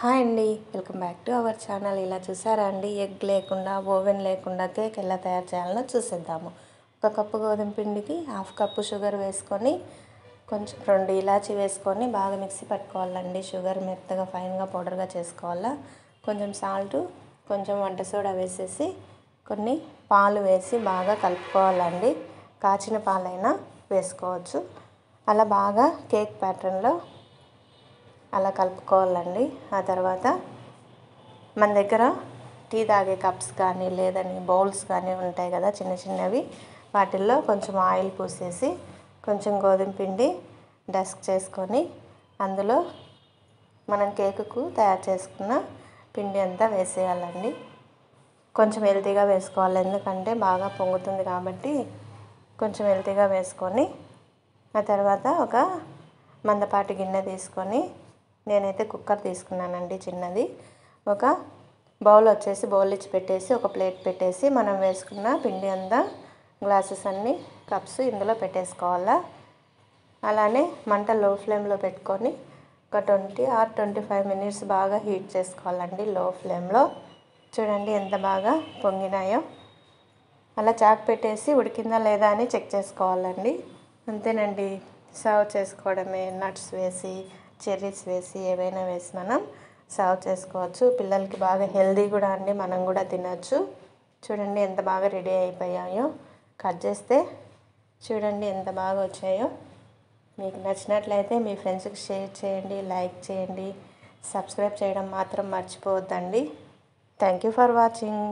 Hi అండి, welcome back to our channel. ఇలా చూసారా అండి, ఎగ్ లేకుండా ఓవెన్ లేకుండా కేక్ ఎలా తయారు చేయాలో చూసేద్దాము. ఒక కప్పు గోధుమ పిండికి హాఫ్ కప్పు షుగర్ వేసుకొని కొంచెం 2 ఇలాచీ వేసుకొని బాగా మిక్సీ పట్టుకోవాలండి. షుగర్ మెత్తగా ఫైన్గా పౌడర్గా చేసుకోవాలా. కొంచెం సాల్ట్, కొంచెం వంట సోడా వేసేసి కొన్ని పాలు వేసి బాగా కలుపుకోవాలండి. కాచిన పాలైనా వేసుకోవచ్చు. అలా బాగా కేక్ ప్యాటర్న్లో అలా కలుపుకోవాలండి. ఆ తర్వాత మన దగ్గర టీ తాగే కప్స్ కానీ లేదని బౌల్స్ కానీ ఉంటాయి కదా, చిన్న చిన్నవి. వాటిల్లో కొంచెం ఆయిల్ పూసేసి కొంచెం గోధుమ పిండి డస్ట్ చేసుకొని అందులో మనం కేకుకు తయారు చేసుకున్న పిండి అంతా వేసేయాలండి. కొంచెం హెల్తీగా వేసుకోవాలి, ఎందుకంటే బాగా పొంగుతుంది కాబట్టి కొంచెం హెల్తీగా వేసుకొని ఆ తర్వాత ఒక మందపాటి గిన్నె తీసుకొని, నేనైతే కుక్కర్ తీసుకున్నానండి చిన్నది. ఒక బౌల్ వచ్చేసి బౌల్ ఇచ్చి పెట్టేసి ఒక ప్లేట్ పెట్టేసి మనం వేసుకున్న పిండి అంతా గ్లాసెస్ అన్నీ కప్స్ ఇందులో పెట్టేసుకోవాలా. అలానే మంట లో ఫ్లేమ్లో పెట్టుకొని ఒక 20 or 25 మినిట్స్ బాగా హీట్ చేసుకోవాలండి లో ఫ్లేమ్లో. చూడండి ఎంత బాగా పొంగినాయో. అలా చాకు పెట్టేసి ఉడికిందా లేదా అని చెక్ చేసుకోవాలండి. అంతేనండి, సర్వ్ చేసుకోవడమే. నట్స్ వేసి, చెర్రీస్ వేసి, ఏవైనా వేసి మనం సర్వ్ చేసుకోవచ్చు. పిల్లలకి బాగా హెల్దీ కూడా అండి, మనం కూడా తినచ్చు. చూడండి ఎంత బాగా రెడీ అయిపోయాయో. కట్ చేస్తే చూడండి ఎంత బాగా వచ్చాయో. మీకు నచ్చినట్లయితే మీ ఫ్రెండ్స్కి షేర్ చేయండి, లైక్ చేయండి, సబ్స్క్రైబ్ చేయడం మాత్రం మర్చిపోవద్దండి. Thank you for watching.